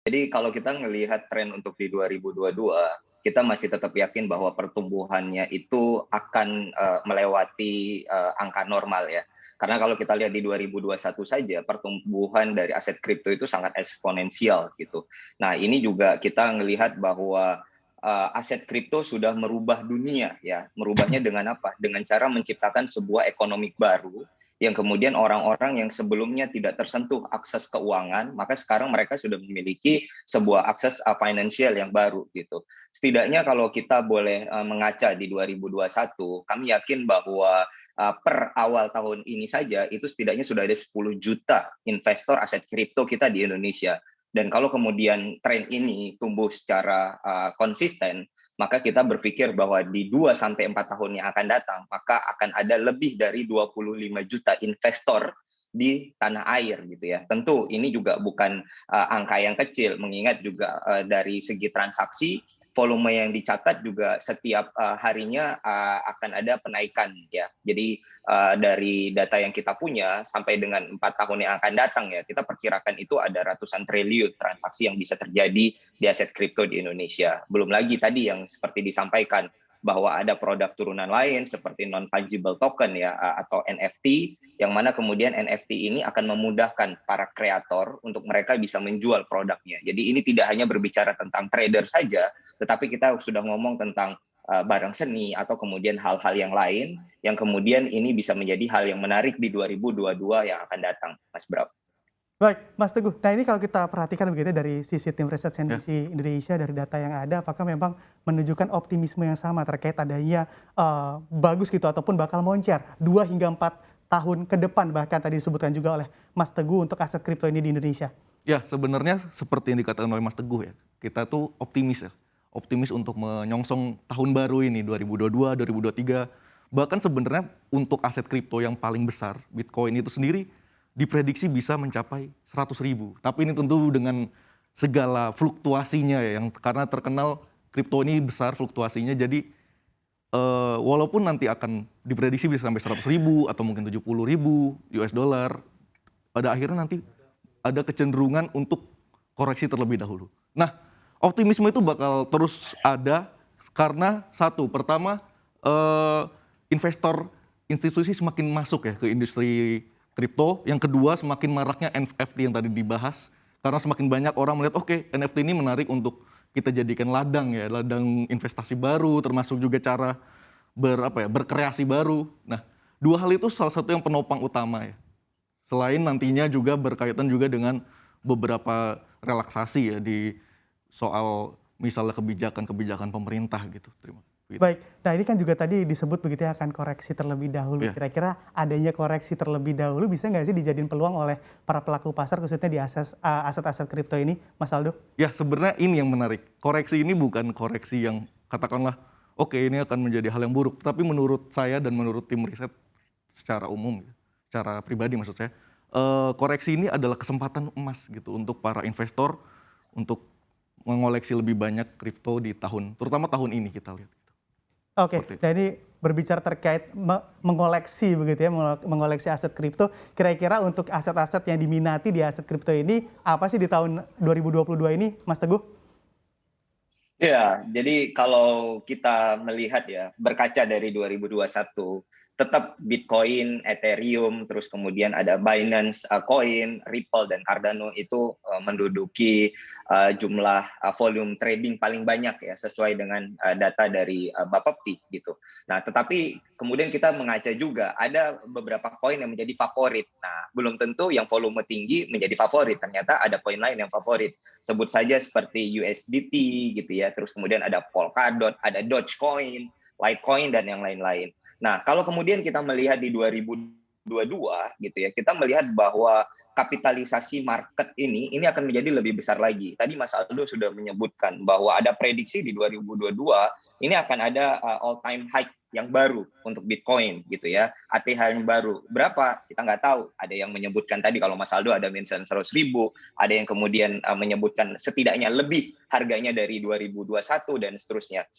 Jadi kalau kita ngelihat tren untuk di 2022, kita masih tetap yakin bahwa pertumbuhannya itu akan, melewati, angka normal ya. Karena kalau kita lihat di 2021 saja pertumbuhan dari aset kripto itu sangat eksponensial gitu. Nah ini juga kita ngelihat bahwa, aset kripto sudah merubah dunia ya, merubahnya dengan apa? Dengan cara menciptakan sebuah ekonomi baru yang kemudian orang-orang yang sebelumnya tidak tersentuh akses keuangan, maka sekarang mereka sudah memiliki sebuah akses financial yang baru gitu. Setidaknya kalau kita boleh mengaca di 2021, kami yakin bahwa per awal tahun ini saja itu setidaknya sudah ada 10 juta investor aset kripto kita di Indonesia. Dan kalau kemudian tren ini tumbuh secara konsisten, maka kita berpikir bahwa di 2 sampai 4 tahun yang akan datang, maka akan ada lebih dari 25 juta investor di tanah air gitu ya. Tentu ini juga bukan angka yang kecil, mengingat juga dari segi transaksi, volume yang dicatat juga setiap harinya akan ada penaikan ya. Jadi dari data yang kita punya sampai dengan 4 tahun yang akan datang ya, kita perkirakan itu ada ratusan triliun transaksi yang bisa terjadi di aset kripto di Indonesia. Belum lagi tadi yang seperti disampaikan bahwa ada produk turunan lain seperti non fungible token ya atau NFT yang mana kemudian NFT ini akan memudahkan para kreator untuk mereka bisa menjual produknya. Jadi ini tidak hanya berbicara tentang trader saja, tetapi kita sudah ngomong tentang barang seni atau kemudian hal-hal yang lain yang kemudian ini bisa menjadi hal yang menarik di 2022 yang akan datang, Mas Bram. Baik, Mas Teguh. Nah, ini kalau kita perhatikan begitu dari sisi tim riset Ya, CNBC Indonesia, dari data yang ada, apakah memang menunjukkan optimisme yang sama terkait adanya bagus gitu ataupun bakal moncer 2 hingga 4 tahun ke depan, bahkan tadi disebutkan juga oleh Mas Teguh untuk aset kripto ini di Indonesia? ya sebenarnya seperti yang dikatakan oleh Mas Teguh ya, kita tuh optimis ya, optimis untuk menyongsong tahun baru ini 2022, 2023. Bahkan sebenarnya untuk aset kripto yang paling besar, Bitcoin itu sendiri diprediksi bisa mencapai 100.000. Tapi ini tentu dengan segala fluktuasinya ya, yang karena terkenal kripto ini besar fluktuasinya, jadi walaupun nanti akan diprediksi bisa sampai 100.000 atau mungkin 70.000 US dollar, pada akhirnya nanti ada kecenderungan untuk koreksi terlebih dahulu. Nah, optimisme itu bakal terus ada karena satu, pertama investor institusi semakin masuk ya ke industri kripto. Yang kedua, semakin maraknya NFT yang tadi dibahas karena semakin banyak orang melihat oke, NFT ini menarik untuk kita jadikan ladang ya, ladang investasi baru, termasuk juga cara berkreasi baru. Nah, dua hal itu salah satu yang penopang utama ya. Selain nantinya juga berkaitan juga dengan beberapa relaksasi ya di soal misalnya kebijakan-kebijakan pemerintah gitu. Terima kasih. Baik, nah ini kan juga tadi disebut begitu ya akan koreksi terlebih dahulu. Ya. Kira-kira adanya koreksi terlebih dahulu bisa nggak sih dijadiin peluang oleh para pelaku pasar khususnya di aset-aset kripto ini, Mas Aldo? Ya, sebenarnya ini yang menarik. Koreksi ini bukan koreksi yang katakanlah, oke ini akan menjadi hal yang buruk. Tapi menurut saya dan menurut tim riset secara umum, secara pribadi maksud saya, koreksi ini adalah kesempatan emas gitu untuk para investor untuk mengoleksi lebih banyak kripto di terutama tahun ini kita lihat. Oke, Seperti itu. nah ini berbicara terkait mengoleksi begitu ya, mengoleksi aset kripto. Kira-kira untuk aset-aset yang diminati di aset kripto ini apa sih di tahun 2022 ini, Mas Teguh? Ya, jadi kalau kita melihat ya, berkaca dari 2021, tetap Bitcoin, Ethereum, terus kemudian ada Binance Coin, Ripple, dan Cardano itu menduduki jumlah volume trading paling banyak ya, sesuai dengan data dari Bapepti gitu. Nah, tetapi kemudian kita mengaca juga, ada beberapa koin yang menjadi favorit. Nah, belum tentu yang volume tinggi menjadi favorit, ternyata ada koin lain yang favorit. Sebut saja seperti USDT gitu ya, terus kemudian ada Polkadot, ada Dogecoin, Litecoin, dan yang lain-lain. Nah, kalau kemudian kita melihat di 2022 gitu ya, kita melihat bahwa kapitalisasi market ini akan menjadi lebih besar lagi. Tadi Mas Aldo sudah menyebutkan bahwa ada prediksi di 2022 ini akan ada all time high yang baru untuk Bitcoin gitu ya, ATH yang baru. Berapa? Kita nggak tahu. Ada yang menyebutkan tadi kalau Mas Aldo ada mention 100.000, ada yang kemudian menyebutkan setidaknya lebih harganya dari 2021 dan seterusnya.